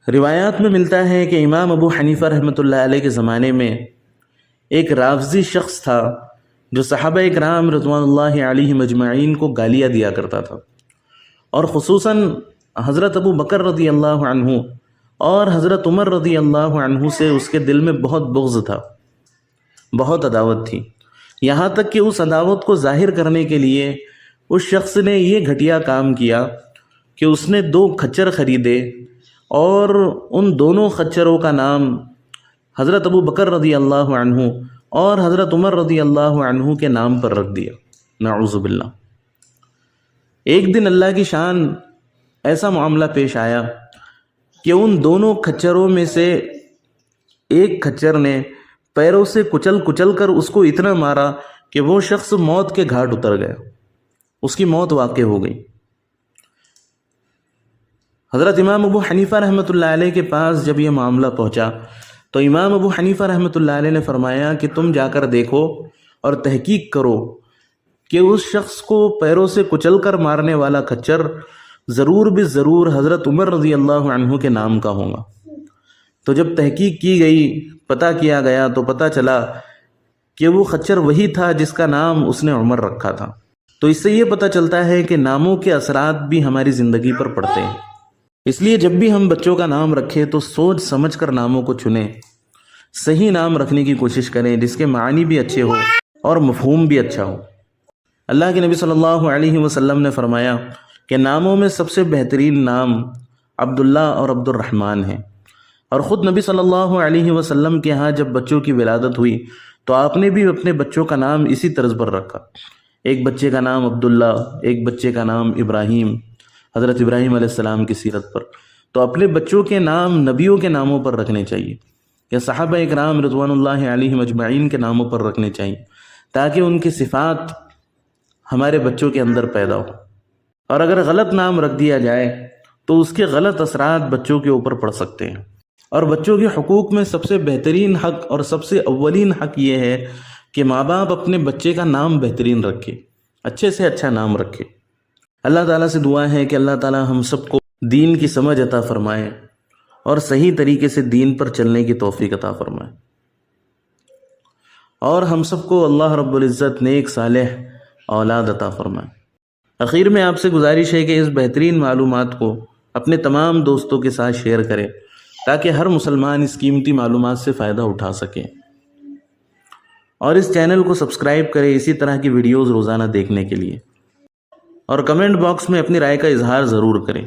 روایات میں ملتا ہے کہ امام ابو حنیفہ رحمۃ اللہ علیہ کے زمانے میں ایک رافضی شخص تھا جو صحابہ اکرام رضوان اللہ علیہ مجمعین کو گالیاں دیا کرتا تھا، اور خصوصاً حضرت ابو بکر رضی اللہ عنہ اور حضرت عمر رضی اللہ عنہ سے اس کے دل میں بہت بغض تھا، بہت عداوت تھی، یہاں تک کہ اس عداوت کو ظاہر کرنے کے لیے اس شخص نے یہ گھٹیا کام کیا کہ اس نے 2 کھچر خریدے اور ان دونوں خچروں کا نام حضرت ابو بکر رضی اللہ عنہ اور حضرت عمر رضی اللہ عنہ کے نام پر رکھ دیا، نعوذ باللہ۔ ایک دن اللہ کی شان ایسا معاملہ پیش آیا کہ ان دونوں کھچروں میں سے ایک کھچر نے پیروں سے کچل کچل کر اس کو اتنا مارا کہ وہ شخص موت کے گھاٹ اتر گیا، اس کی موت واقع ہو گئی۔ حضرت امام ابو حنیفہ رحمۃ اللہ علیہ کے پاس جب یہ معاملہ پہنچا تو امام ابو حنیفہ رحمۃ اللہ علیہ نے فرمایا کہ تم جا کر دیکھو اور تحقیق کرو کہ اس شخص کو پیروں سے کچل کر مارنے والا کھچر ضرور بھی ضرور حضرت عمر رضی اللہ عنہ کے نام کا ہوگا۔ تو جب تحقیق کی گئی، پتہ کیا گیا، تو پتہ چلا کہ وہ خچر وہی تھا جس کا نام اس نے عمر رکھا تھا۔ تو اس سے یہ پتہ چلتا ہے کہ ناموں کے اثرات بھی ہماری زندگی پر پڑتے ہیں، اس لیے جب بھی ہم بچوں کا نام رکھیں تو سوچ سمجھ کر ناموں کو چنیں، صحیح نام رکھنے کی کوشش کریں جس کے معنی بھی اچھے ہو اور مفہوم بھی اچھا ہو۔ اللہ کے نبی صلی اللہ علیہ وسلم نے فرمایا کہ ناموں میں سب سے بہترین نام عبداللہ اور عبد الرحمن ہیں، اور خود نبی صلی اللہ علیہ وسلم کے ہاں جب بچوں کی ولادت ہوئی تو آپ نے بھی اپنے بچوں کا نام اسی طرز پر رکھا، ایک بچے کا نام عبداللہ، ایک بچے کا نام ابراہیم، حضرت ابراہیم علیہ السلام کی سیرت پر۔ تو اپنے بچوں کے نام نبیوں کے ناموں پر رکھنے چاہیے یا صحابہ اکرام رضوان اللہ علیہ مجمعین کے ناموں پر رکھنے چاہیے، تاکہ ان کی صفات ہمارے بچوں کے اندر پیدا ہو۔ اور اگر غلط نام رکھ دیا جائے تو اس کے غلط اثرات بچوں کے اوپر پڑ سکتے ہیں۔ اور بچوں کے حقوق میں سب سے بہترین حق اور سب سے اولین حق یہ ہے کہ ماں باپ اپنے بچے کا نام بہترین رکھے، اچھے سے اچھا نام رکھے۔ اللہ تعالیٰ سے دعا ہے کہ اللہ تعالیٰ ہم سب کو دین کی سمجھ عطا فرمائے اور صحیح طریقے سے دین پر چلنے کی توفیق عطا فرمائے، اور ہم سب کو اللہ رب العزت نیک صالح اولاد عطا فرمائے۔ آخر میں آپ سے گزارش ہے کہ اس بہترین معلومات کو اپنے تمام دوستوں کے ساتھ شیئر کریں تاکہ ہر مسلمان اس قیمتی معلومات سے فائدہ اٹھا سکے، اور اس چینل کو سبسکرائب کریں اسی طرح کی ویڈیوز روزانہ دیکھنے کے لیے، اور کمنٹ باکس میں اپنی رائے کا اظہار ضرور کریں۔